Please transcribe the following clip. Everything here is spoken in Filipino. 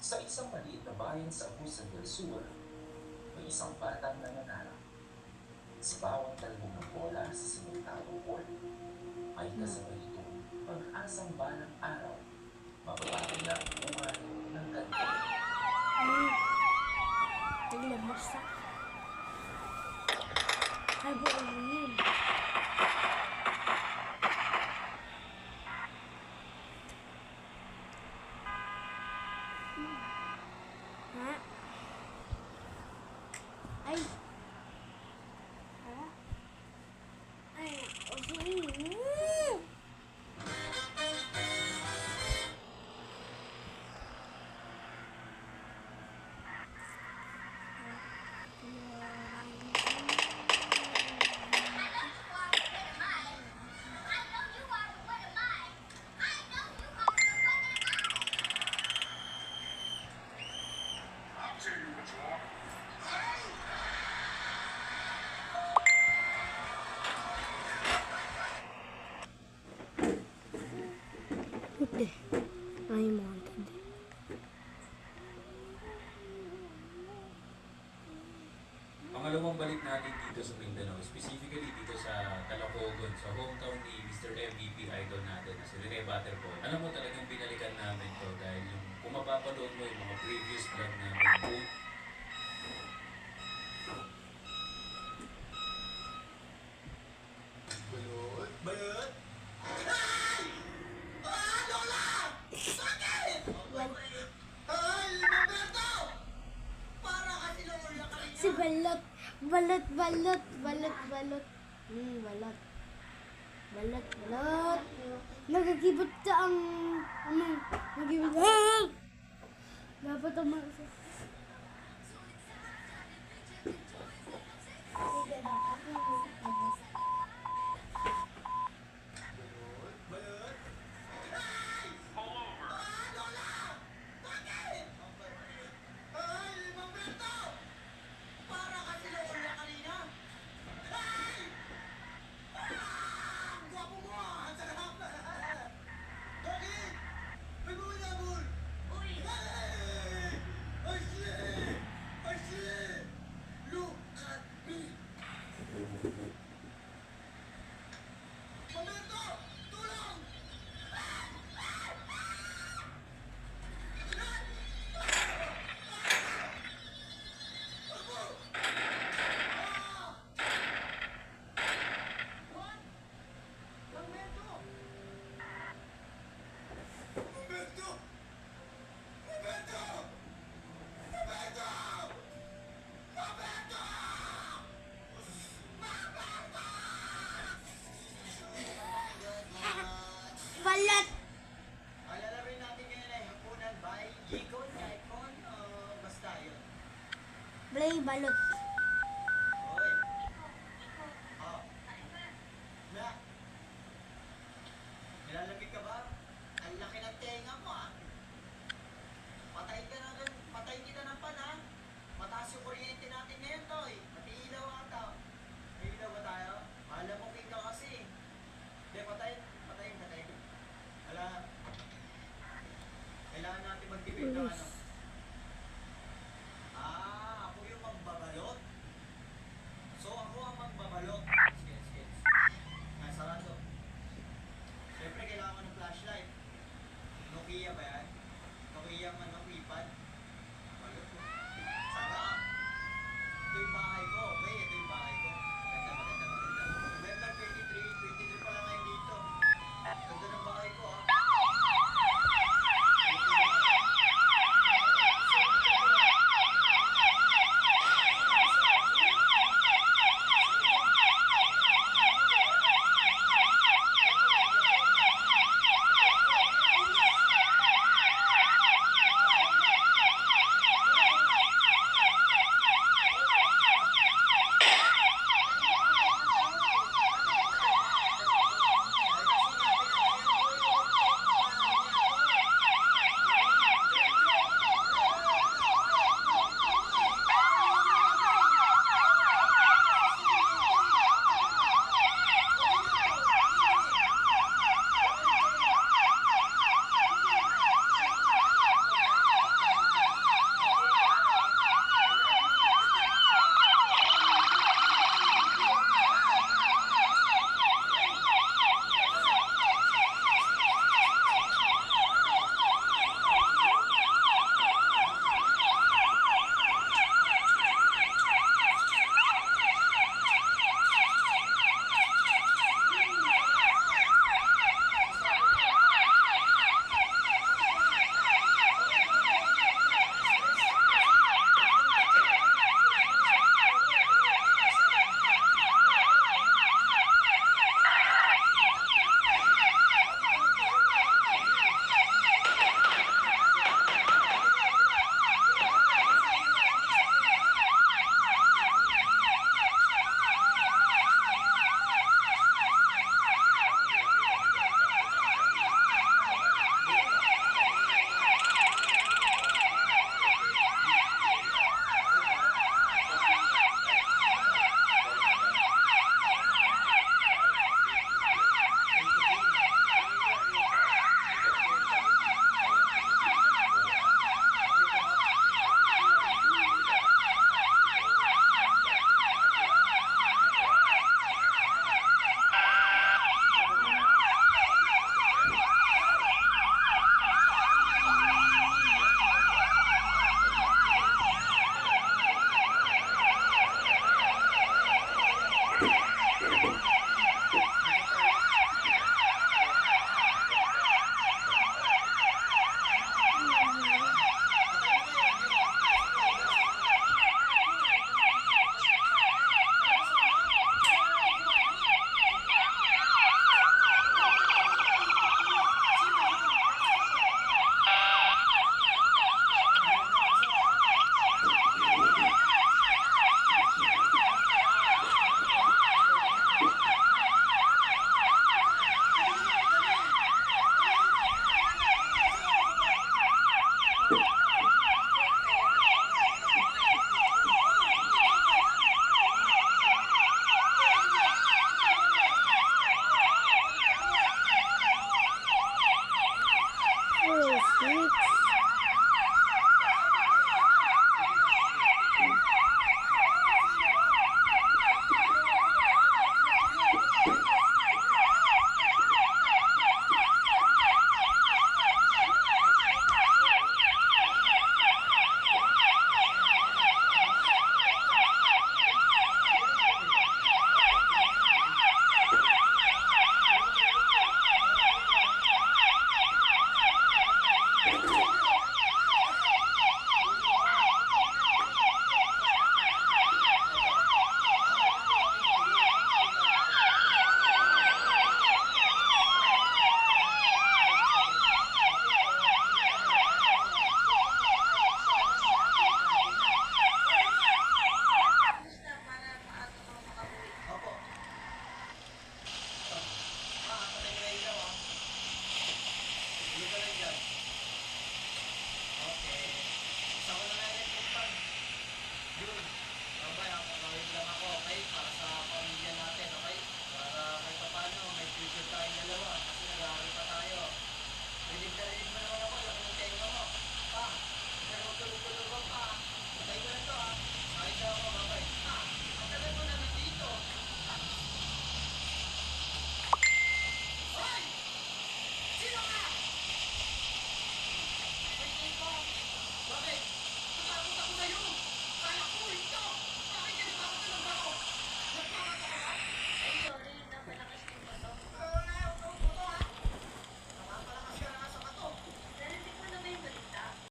Sa isang maliit na bayan sa Agusan del Sur, may isang batang nangangarap. Sa bawat talbog ng bola sa simentadong court, may kasabay itong pag-asang balang araw, mababago na ang buhay ng ganito. Naglabas sa Halloween. Ha? Ay. Ha? Ay, okay. Hindi. Ay, wanted. Pangalawang balik natin dito sa Mindanao, specifically dito sa Calacogon, sa hometown ni Mr. MVP idol natin, si Rene Butterboy. Alam mo talagang binalikan namin to dahil yung kung mapapanood mo yung mga previous vlog namin, both Balot? Balot? Ay! Ah, Lola! Sakit! Ay, Roberto! Para kasi Lola ka rin Si Balot. Balot. Balot. Balot. Nagagibot ka ang... Nagagibot. Dapat ang mga... Balot? Ay! Ah, Lola! Sakit! Ay, Roberto! Para kasi Lola kanina. Ay! Ah! Ang gwapo mo ah! Ang sarap! Bakit? May bulabol! Uy! Ay! Ay, shit! Ay, shit! Look at me! Roberto! Tulong! Roberto! Roberto! Roberto! Roberto! Balot. Alalarin natin ngayon ay hapunan by Gcon, Icon, basta yun. Play balot. Hoy! Oh. Na! Nilalamig ka ba? Ang laki ng tenga mo ah. Patay kita ng pan ha. Mataas yung kuryente natin ngayon to eh. Pati ilaw ata. May ilaw ba tayo? Alam mo king ka kasi. Hindi, patayin. Wala. Kailangan natin magtipid ng ano. Ako yung magbabalot. So ako ang magbabalot. Sige. Sarado. Siyempre kailangan ko ng flashlight. Nokia ba yan? Nokia keypad.